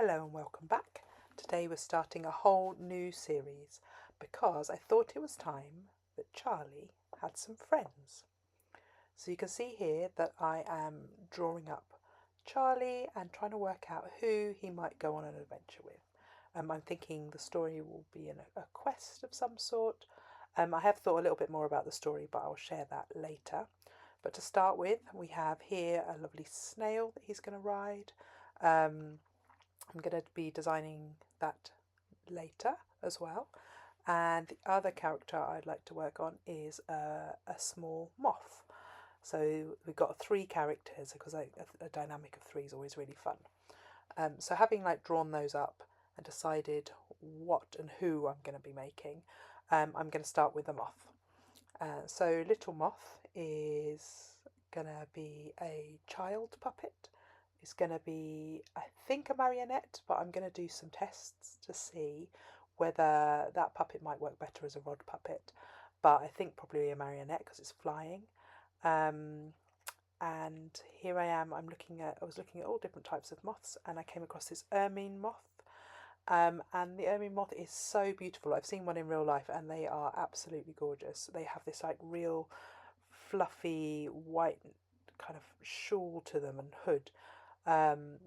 Hello and welcome back. Today we're starting a whole new series because I thought it was time that Charlie had some friends. So you can see here that I am drawing up Charlie and trying to work out who he might go on an adventure with. I'm thinking the story will be a quest of some sort. I have thought a little bit more about the story, but I'll share that later. But to start with, we have here a lovely snail that he's going to ride. I'm going to be designing that later as well. And the other character I'd like to work on is a small moth. So we've got 3 characters because a dynamic of 3 is always really fun. So having drawn those up and decided what and who I'm going to be making, I'm going to start with the moth. So Little Moth is going to be a child puppet. It's going to be, I think, a marionette, but I'm going to do some tests to see whether that puppet might work better as a rod puppet. But I think probably a marionette because it's flying. And here I am. I was looking at all different types of moths, and I came across this Ermine moth. And the Ermine moth is so beautiful. I've seen one in real life, and they are absolutely gorgeous. They have this real fluffy white kind of shawl to them and hood.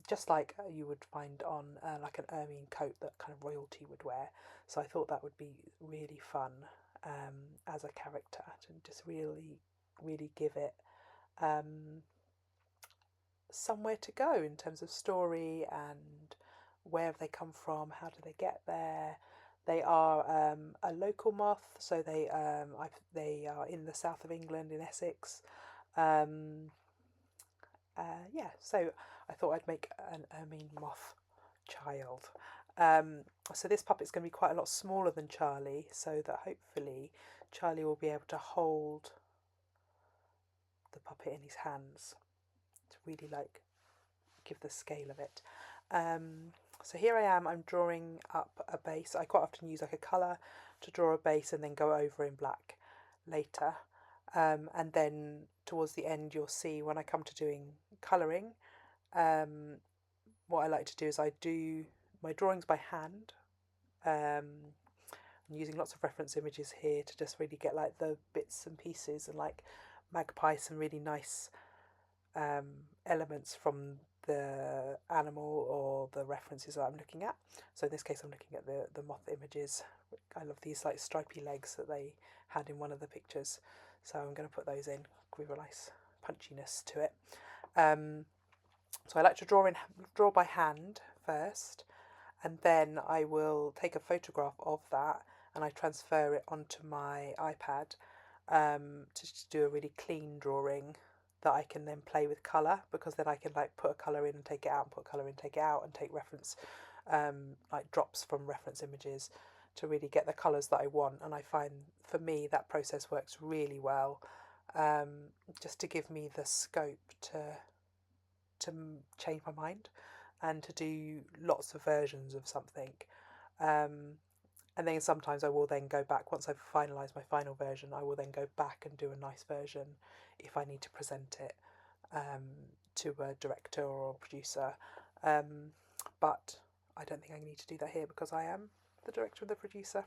Just like you would find on like an ermine coat that kind of royalty would wear. So I thought that would be really fun as a character to just really give it somewhere to go in terms of story and where have they come from, how do they get there. They are a local moth, so they are in the south of England in Essex. So I thought I'd make an Ermine moth child. So this puppet's going to be quite a lot smaller than Charlie, so that hopefully Charlie will be able to hold the puppet in his hands to really give the scale of it. So here I am, I'm drawing up a base. I quite often use a colour to draw a base and then go over in black later. And then towards the end you'll see when I come to doing colouring, what I like to do is I do my drawings by hand. I'm using lots of reference images here to just really get the bits and pieces and magpie some really nice elements from the animal or the references that I'm looking at. So in this case I'm looking at the moth images. I love these stripy legs that they had in one of the pictures, so I'm going to put those in, give a nice punchiness to it. So I like to draw by hand first, and then I will take a photograph of that and I transfer it onto my iPad to do a really clean drawing that I can then play with colour, because then I can put a colour in and take it out, and put a colour in and take it out, and take reference drops from reference images to really get the colours that I want. And I find for me that process works really well, just to give me the scope to change my mind and to do lots of versions of something. And then sometimes I will then go back, once I've finalised my final version, I will then go back and do a nice version if I need to present it to a director or a producer. But I don't think I need to do that here because I am the director and the producer.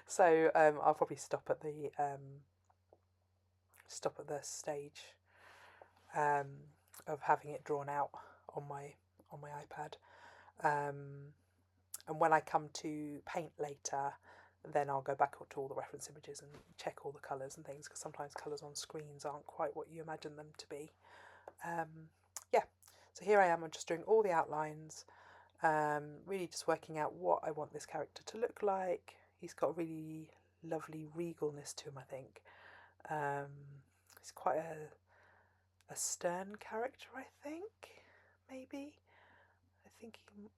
So I'll probably stop at the stage of having it drawn out on my iPad. And when I come to paint later, then I'll go back to all the reference images and check all the colours and things, because sometimes colours on screens aren't quite what you imagine them to be. So here I am, I'm just doing all the outlines, really just working out what I want this character to look like. He's got a really lovely regalness to him, I think. He's quite a stern character, I think, maybe. I think he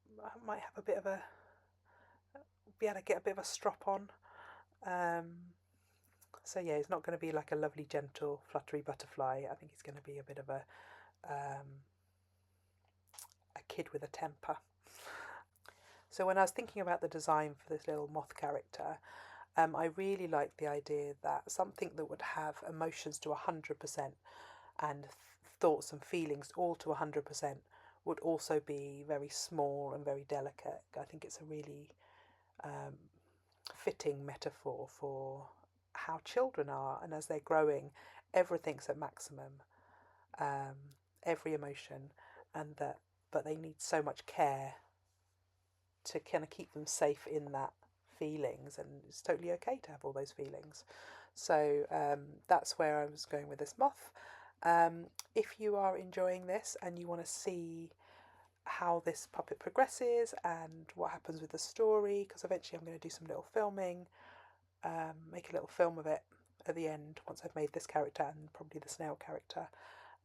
might have a bit of be able to get a bit of a strop on. So yeah, he's not going to be like a lovely, gentle, fluttery butterfly. I think he's going to be a bit of a kid with a temper. So when I was thinking about the design for this little moth character, I really liked the idea that something that would have emotions to 100% and thoughts and feelings all to 100% would also be very small and very delicate. I think it's a really fitting metaphor for how children are, and as they're growing, everything's at maximum, every emotion, and that, but they need so much care to kind of keep them safe in that feelings, and it's totally okay to have all those feelings. So that's where I was going with this moth. If you are enjoying this and you want to see how this puppet progresses and what happens with the story, because eventually I'm going to do some little filming, make a little film of it at the end once I've made this character and probably the snail character.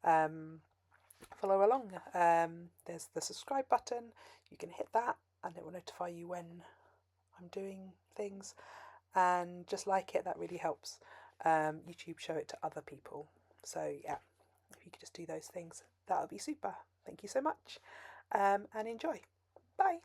Follow along. There's the subscribe button, you can hit that and it will notify you when I'm doing things, and just like it, that really helps YouTube show it to other people. So yeah, if you could just do those things, that would be super. Thank you so much, and enjoy. Bye.